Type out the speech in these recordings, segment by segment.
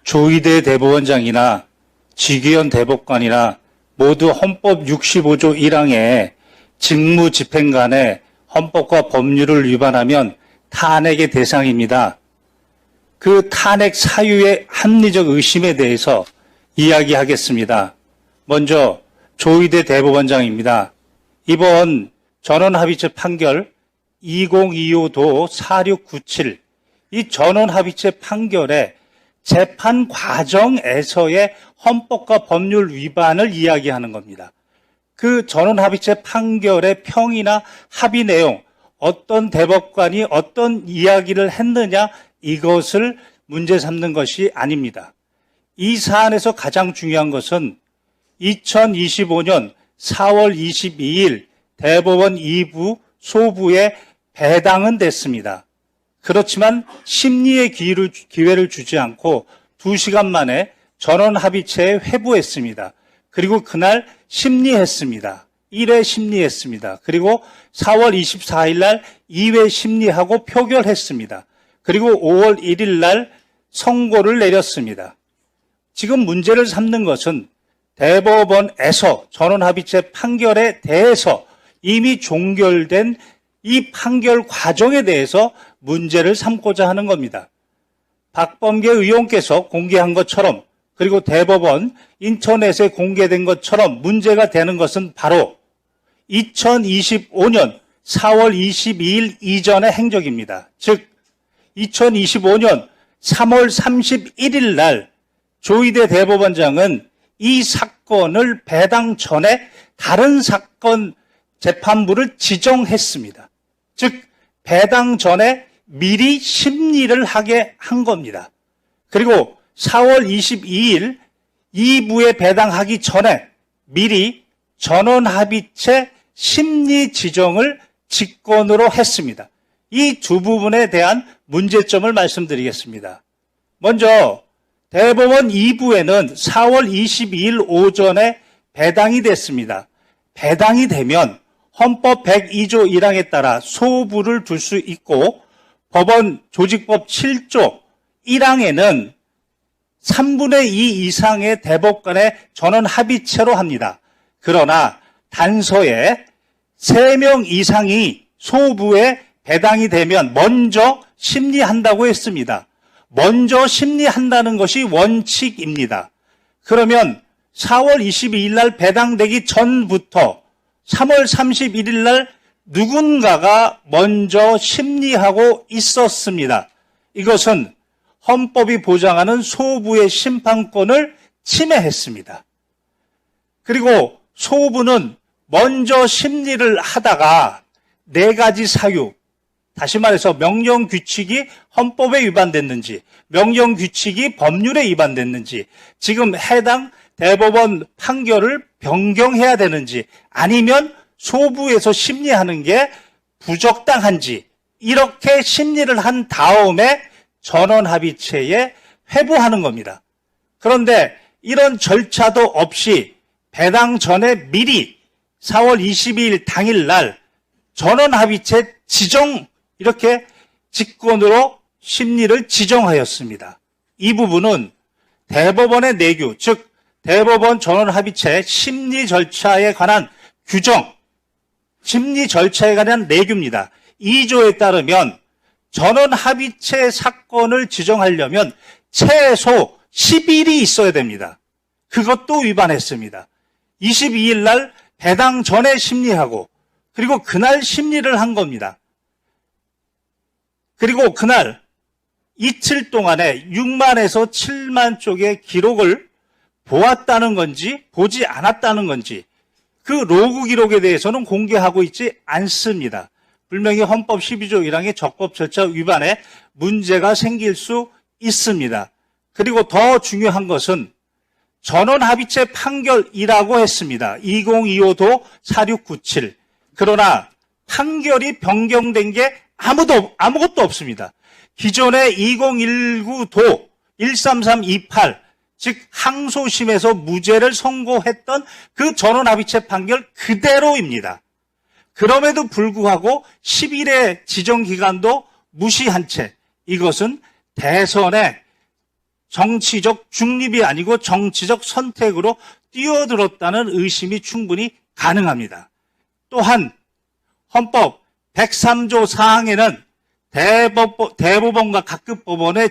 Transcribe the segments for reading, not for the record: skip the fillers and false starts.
조희대 대법원장이나 지규현 대법관이나 모두 헌법 65조 1항에 직무집행간에 헌법과 법률을 위반하면 탄핵의 대상입니다. 그 탄핵 사유의 합리적 의심에 대해서 이야기하겠습니다. 먼저 조희대 대법원장입니다. 이번 전원합의체 판결 2025도 4697 이 전원합의체 판결의 재판 과정에서의 헌법과 법률 위반을 이야기하는 겁니다. 그 전원합의체 판결의 평이나 합의 내용, 어떤 대법관이 어떤 이야기를 했느냐 이것을 문제 삼는 것이 아닙니다. 이 사안에서 가장 중요한 것은 2025년 4월 22일 대법원 2부 소부에 배당은 됐습니다. 그렇지만 심리의 기회를 주지 않고 2시간 만에 전원합의체에 회부했습니다. 그리고 그날 심리했습니다. 1회 심리했습니다. 그리고 4월 24일 날 2회 심리하고 표결했습니다. 그리고 5월 1일 날 선고를 내렸습니다. 지금 문제를 삼는 것은 대법원에서 전원합의체 판결에 대해서 이미 종결된 이 판결 과정에 대해서 문제를 삼고자 하는 겁니다. 박범계 의원께서 공개한 것처럼 그리고 대법원 인터넷에 공개된 것처럼 문제가 되는 것은 바로 2025년 4월 22일 이전의 행적입니다. 즉 2025년 3월 31일 날 조희대 대법원장은 이 사건을 배당 전에 다른 사건 재판부를 지정했습니다. 즉 배당 전에 미리 심리를 하게 한 겁니다. 그리고 4월 22일 2부에 배당하기 전에 미리 전원합의체 심리 지정을 직권으로 했습니다. 이 두 부분에 대한 문제점을 말씀드리겠습니다. 먼저 대법원 2부에는 4월 22일 오전에 배당이 됐습니다. 배당이 되면 헌법 102조 1항에 따라 소부를 둘 수 있고 법원 조직법 7조 1항에는 3분의 2 이상의 대법관의 전원 합의체로 합니다. 그러나 단서에 3명 이상이 소부에 배당이 되면 먼저 심리한다고 했습니다. 먼저 심리한다는 것이 원칙입니다. 그러면 4월 22일 날 배당되기 전부터 3월 31일 날 누군가가 먼저 심리하고 있었습니다. 이것은 헌법이 보장하는 소부의 심판권을 침해했습니다. 그리고 소부는 먼저 심리를 하다가 4가지 사유, 다시 말해서 명령규칙이 헌법에 위반됐는지, 명령규칙이 법률에 위반됐는지, 지금 해당 대법원 판결을 변경해야 되는지, 아니면 소부에서 심리하는 게 부적당한지, 이렇게 심리를 한 다음에 전원합의체에 회부하는 겁니다. 그런데 이런 절차도 없이 배당 전에 미리 4월 22일 당일날 전원합의체 지정, 이렇게 직권으로 심리를 지정하였습니다. 이 부분은 대법원의 내규, 즉 대법원 전원합의체 심리 절차에 관한 규정, 심리 절차에 관한 내규입니다. 2조에 따르면 전원합의체 사건을 지정하려면 최소 10일이 있어야 됩니다. 그것도 위반했습니다. 22일 날 배당 전에 심리하고 그리고 그날 심리를 한 겁니다. 그리고 그날 이틀 동안에 6만에서 7만 쪽의 기록을 보았다는 건지 보지 않았다는 건지 그 로그 기록에 대해서는 공개하고 있지 않습니다. 분명히 헌법 12조 1항의 적법 절차 위반에 문제가 생길 수 있습니다. 그리고 더 중요한 것은 전원합의체 판결이라고 했습니다. 2025도 4697. 그러나 판결이 변경된 게 아무것도 없습니다. 기존의 2019도 13328, 즉 항소심에서 무죄를 선고했던 그 전원합의체 판결 그대로입니다. 그럼에도 불구하고 10일의 지정기간도 무시한 채 이것은 대선에 정치적 중립이 아니고 정치적 선택으로 뛰어들었다는 의심이 충분히 가능합니다. 또한 헌법 103조 사항에는 대법원과 각급 법원의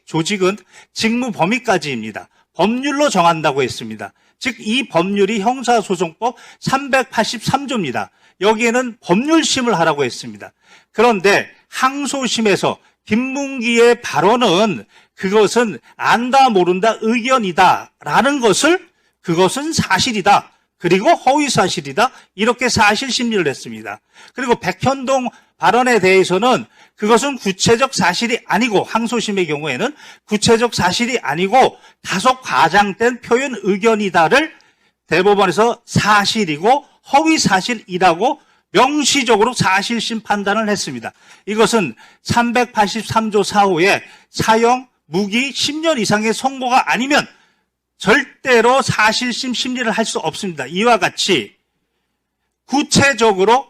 조직은 직무 범위까지입니다. 법률로 정한다고 했습니다. 즉 이 법률이 형사소송법 383조입니다. 여기에는 법률심을 하라고 했습니다. 그런데 항소심에서 김문기의 발언은 그것은 안다 모른다 의견이다라는 것을 그것은 사실이다. 그리고 허위사실이다. 이렇게 사실심리를 했습니다. 그리고 백현동 발언에 대해서는 그것은 구체적 사실이 아니고 항소심의 경우에는 구체적 사실이 아니고 다소 과장된 표현 의견이다를 대법원에서 사실이고 허위사실이라고 명시적으로 사실심 판단을 했습니다. 이것은 383조 4호에 사형, 무기 10년 이상의 선고가 아니면 절대로 사실심 심리를 할 수 없습니다. 이와 같이 구체적으로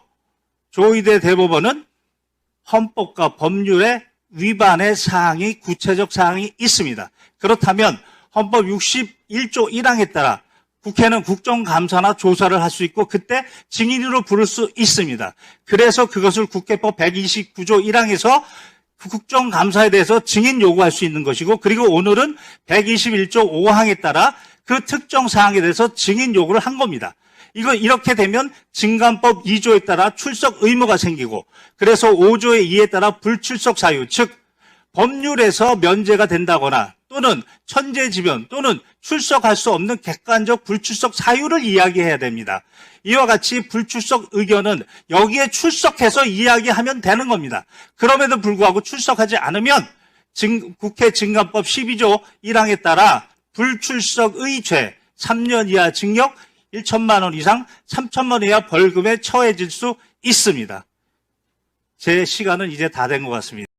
조희대 대법원은 헌법과 법률의 위반의 사항이 구체적 사항이 있습니다. 그렇다면 헌법 61조 1항에 따라 국회는 국정감사나 조사를 할 수 있고 그때 증인으로 부를 수 있습니다. 그래서 그것을 국회법 129조 1항에서 국정감사에 대해서 증인 요구할 수 있는 것이고 그리고 오늘은 121조 5항에 따라 그 특정 사항에 대해서 증인 요구를 한 겁니다. 이렇게 되면 증감법 2조에 따라 출석 의무가 생기고 그래서 5조의 2에 따라 불출석 사유 즉 법률에서 면제가 된다거나 또는 천재지변 또는 출석할 수 없는 객관적 불출석 사유를 이야기해야 됩니다. 이와 같이 불출석 의견은 여기에 출석해서 이야기하면 되는 겁니다. 그럼에도 불구하고 출석하지 않으면 국회 증감법 12조 1항에 따라 불출석의 죄 3년 이하 징역 1천만 원 이상 3천만 원 이하 벌금에 처해질 수 있습니다. 제 시간은 이제 다 된 것 같습니다.